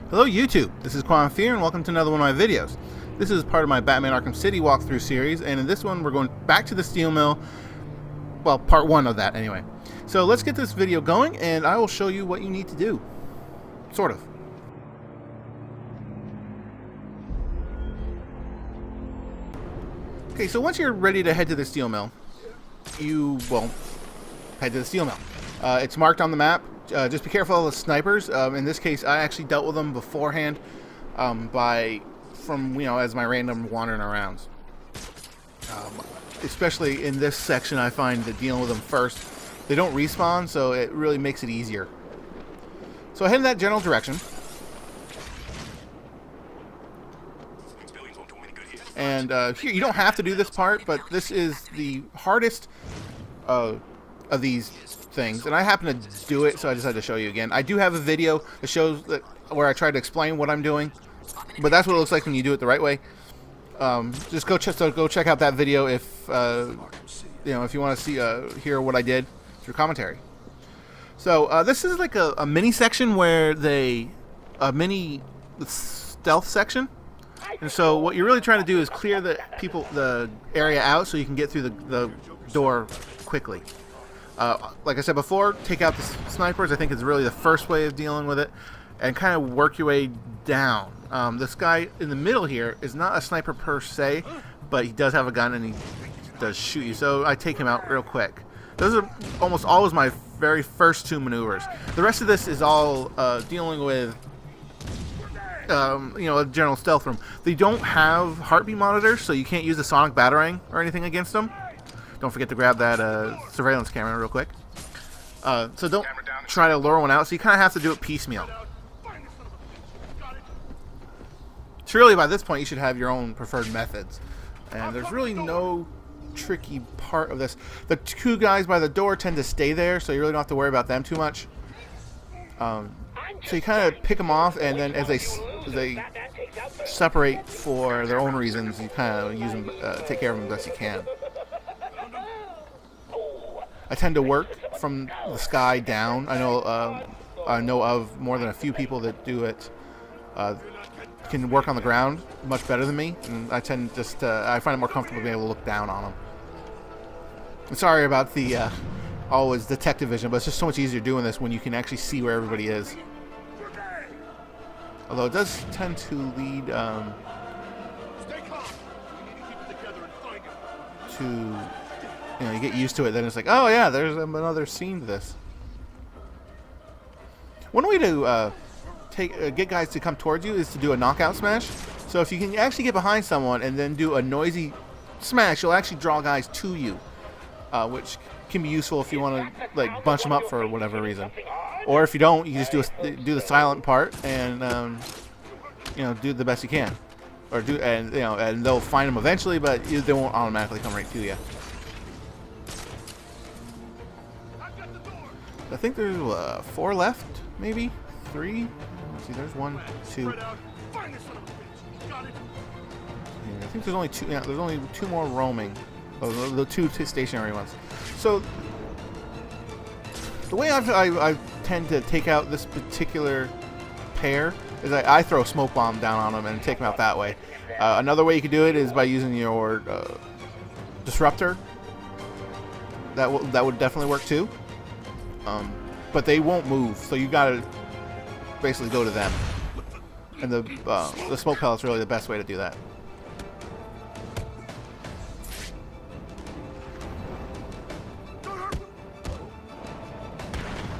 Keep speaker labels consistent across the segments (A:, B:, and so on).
A: Hello YouTube, this is Quantem Fear and welcome to another one of my videos. This is part of my Batman Arkham City walkthrough series, and in this one we're going back to the steel mill. Well, part one of that anyway. So let's get this video going and I will show you what you need to do. Sort of. Okay, so once you're ready to head to the steel mill, you, well, head to the steel mill. It's marked on the map. Just be careful of the snipers. In this case, I actually dealt with them beforehand as my random wandering around. Especially in this section, I find that dealing with them first, they don't respawn, so it really makes it easier. So I head in that general direction. And here, you don't have to do this part, but this is the hardest of these things, and I happen to do it, so I decided to show you again. I do have a video that shows that where I try to explain what I'm doing, but that's what it looks like when you do it the right way. Just go check out that video if if you want to see hear what I did through commentary. So this is like a mini section where a mini stealth section, and so what you're really trying to do is clear the area out so you can get through the door quickly. Like I said before, take out the snipers. I think is really the first way of dealing with it, and kind of work your way down. This guy in the middle here is not a sniper per se, but he does have a gun and he does shoot you, so I take him out real quick. Those are almost always my very first two maneuvers. The rest of this is all dealing with a general stealth room. They don't have heartbeat monitors, so you can't use the sonic batarang or anything against them. Don't forget to grab that surveillance camera real quick. So don't try to lure one out. So you kind of have to do it piecemeal. So really, by this point, you should have your own preferred methods. And there's really no tricky part of this. The two guys by the door tend to stay there, so you really don't have to worry about them too much. So you kind of pick them off, and then as they separate for their own reasons, you kind of use them, take care of them the best you can. I tend to work from the sky down. I know of more than a few people that do it. Can work on the ground much better than me, and I tend just I find it more comfortable being able to look down on them. I'm sorry about the always detective vision, but it's just so much easier doing this when you can actually see where everybody is. Although it does tend to lead to. You get used to it, then it's like, oh yeah, there's another scene to this. One way to get guys to come towards you is to do a knockout smash. So if you can actually get behind someone and then do a noisy smash, you'll actually draw guys to you, which can be useful if you want to bunch them up for whatever reason. Or if you don't, you can just do the silent part and do the best you can, or and they'll find them eventually, but they won't automatically come right to you. I think there's 4 left, maybe 3. Let's see, there's 1, 2. Yeah, I think there's only 2. Yeah, there's only 2 more roaming. Oh, the 2 stationary ones. So the way I tend to take out this particular pair is I throw a smoke bomb down on them and take them out that way. Another way you could do it is by using your disruptor. That would definitely work too. But they won't move, so you gotta basically go to them. And the smoke pellet's really the best way to do that.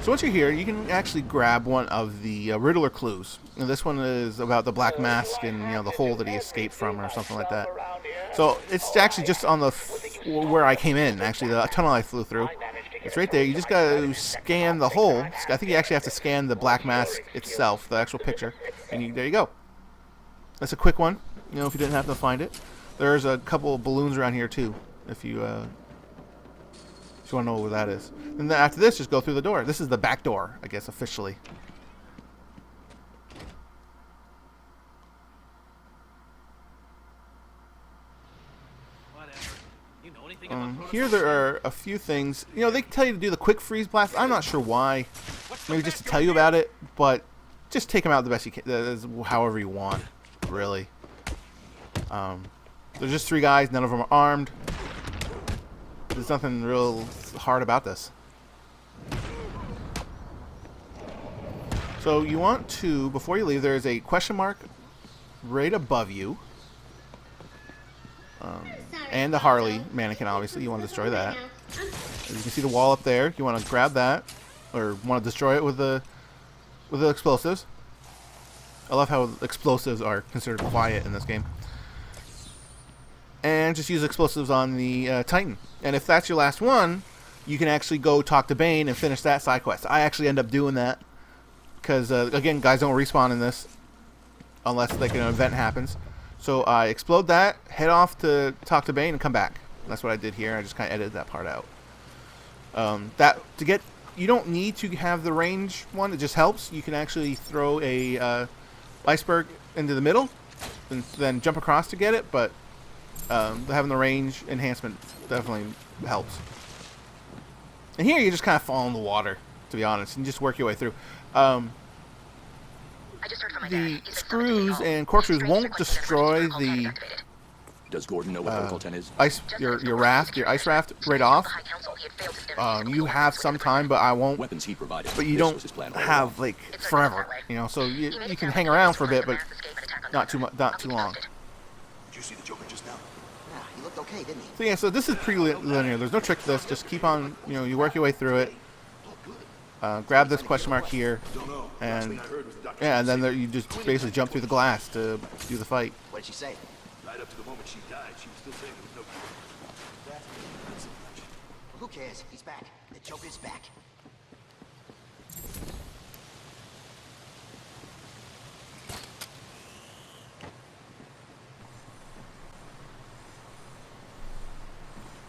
A: So once you're here, you can actually grab one of the Riddler clues. And this one is about the Black Mask and the hole that he escaped from, or something like that. So it's actually just on where I came in. Actually, the tunnel I flew through. It's right there. You just gotta scan the hole. I think you actually have to scan the Black Mask itself, the actual picture, and there you go. That's a quick one. If you didn't have to find it. There's a couple of balloons around here too, if you want to know where that is. And then after this, just go through the door. This is the back door, I guess, officially. Here there are a few things. They tell you to do the quick freeze blast. I'm not sure why. Maybe just to tell you about it, but just take them out the best you can, however you want, really. There's just 3 guys, none of them are armed. There's nothing real hard about this. So you want to, before you leave, there is a question mark right above you. And the Harley mannequin, obviously. You want to destroy that. As you can see the wall up there. You want to grab that, or want to destroy it with the explosives. I love how explosives are considered quiet in this game. And just use explosives on the Titan. And if that's your last one, you can actually go talk to Bane and finish that side quest. I actually end up doing that because, again, guys don't respawn in this unless like an event happens. So I explode that, head off to talk to Bane, and come back. That's what I did here. I just kind of edited that part out. You don't need to have the range one. It just helps. You can actually throw a iceberg into the middle and then jump across to get it. But having the range enhancement definitely helps. And here you just kind of fall in the water, to be honest, and just work your way through. The screws and corkscrews won't destroy the
B: Does Gordon know what Protocol 10 is?
A: your ice raft right off. You have some time, but I won't.
B: Weapons he provided.
A: But you don't have like forever, you know. So you can hang around for a bit, but not too long.
C: Did you see the Joker just now? Yeah, he looked okay, didn't he?
A: So yeah, so this is pretty linear. There's no trick to this. Just keep on, you work your way through it. Grab this question mark here, and then you just basically jump through the glass to do the fight.
C: What did she say?
D: Right up to the moment she died, she was still saying there was no cure.
C: Not so much. Well, who cares? He's back. The Joker's back.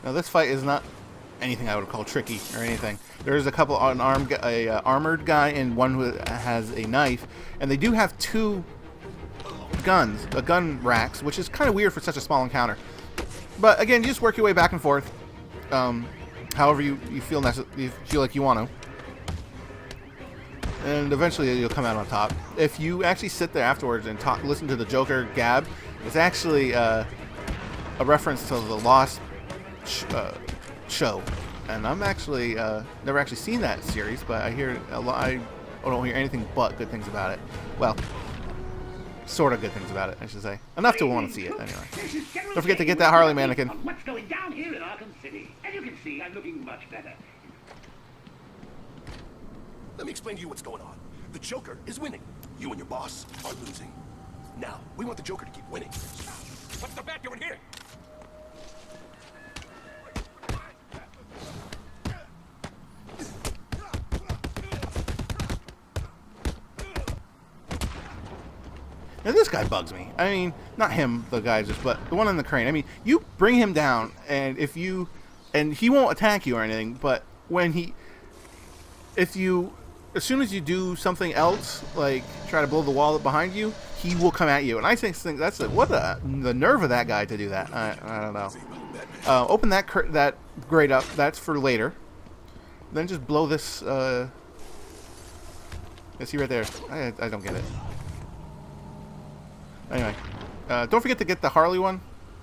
A: Now this fight is not anything I would call tricky or anything. There's a couple armored guy and one who has a knife, and they do have 2 gun racks, which is kind of weird for such a small encounter. But again, you just work your way back and forth, however you feel like you want to, and eventually you'll come out on top. If you actually sit there afterwards and listen to the Joker gab, it's actually a reference to the Lost show, and I'm actually never actually seen that series, but I hear a lot. I don't hear anything but good things about it. Well, sort of good things about it, I should say. Enough to want to see it anyway. Don't forget to get that Harley mannequin.
E: What's going down here in Arkham City? As you can see, I'm looking much better.
D: Let me explain to you what's going on. The Joker is winning. You and your boss are losing. Now, we want the Joker to keep winning. What's the bat doing here?
A: Now this guy bugs me. I mean, not him, the guy, but the one on the crane. I mean, you bring him down, and he won't attack you or anything. But as soon as you do something else, like try to blow the wall up behind you, he will come at you. And I think that's the nerve of that guy to do that. I don't know. Open that grate up. That's for later. Then just blow this. See right there. I don't get it. Anyway, don't forget to get the Harley one,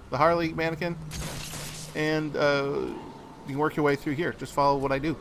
A: the Harley mannequin, and you can work your way through here. Just follow what I do.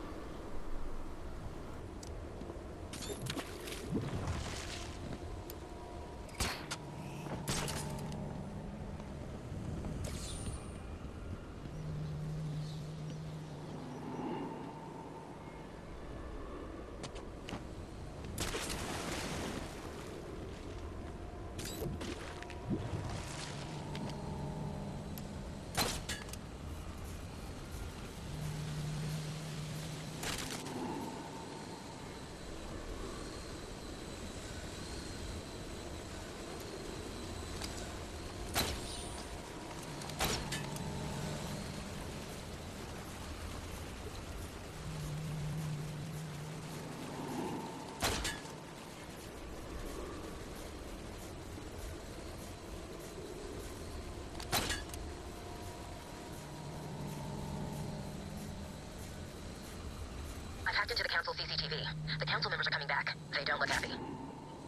F: Hacked into the council CCTV. The council members are coming back. They don't look happy.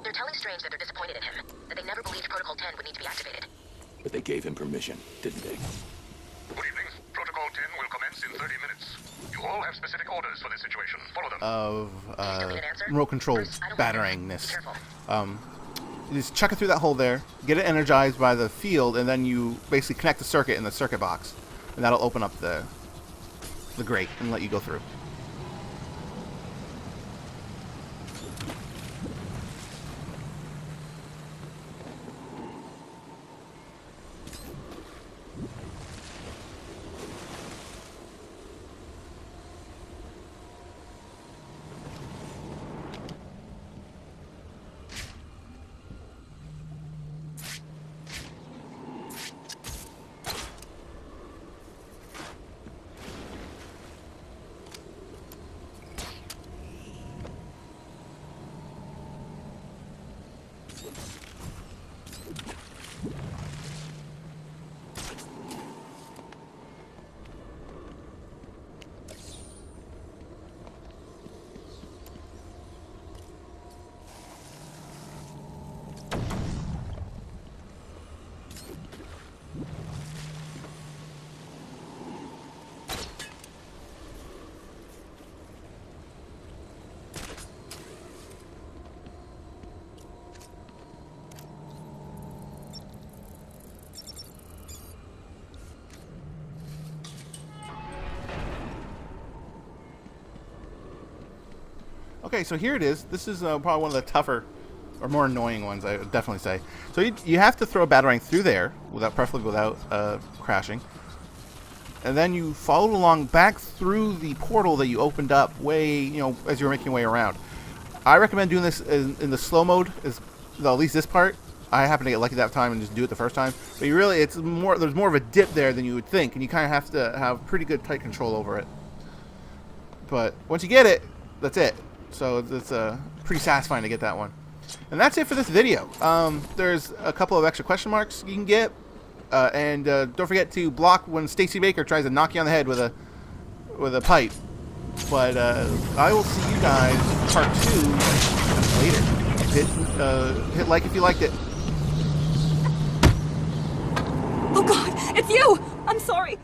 F: They're telling Strange that they're disappointed in him, that they never believed Protocol 10 would need to be activated.
B: But they gave him permission, didn't they?
G: Good evening. Protocol 10 will commence in 30 minutes. You all have specific orders for this situation. Follow them.
A: Of remote control batteringness.
F: Careful.
A: You just chuck it through that hole there, get it energized by the field, and then you basically connect the circuit in the circuit box, and that'll open up the grate and let you go through. Okay, so here it is. This is probably one of the tougher or more annoying ones, I would definitely say. So you have to throw a batarang through there, preferably without crashing. And then you follow along back through the portal that you opened up as you're making your way around. I recommend doing this in the slow mode, at least this part. I happen to get lucky that time and just do it the first time. But there's more of a dip there than you would think, and you kind of have to have pretty good tight control over it. But once you get it, that's it. So it's pretty satisfying to get that one. And that's it for this video. There's a couple of extra question marks you can get. And don't forget to block when Stacy Baker tries to knock you on the head with a pipe. But I will see you guys in part 2 later. Hit like if you liked it.
H: Oh God, it's you! I'm sorry.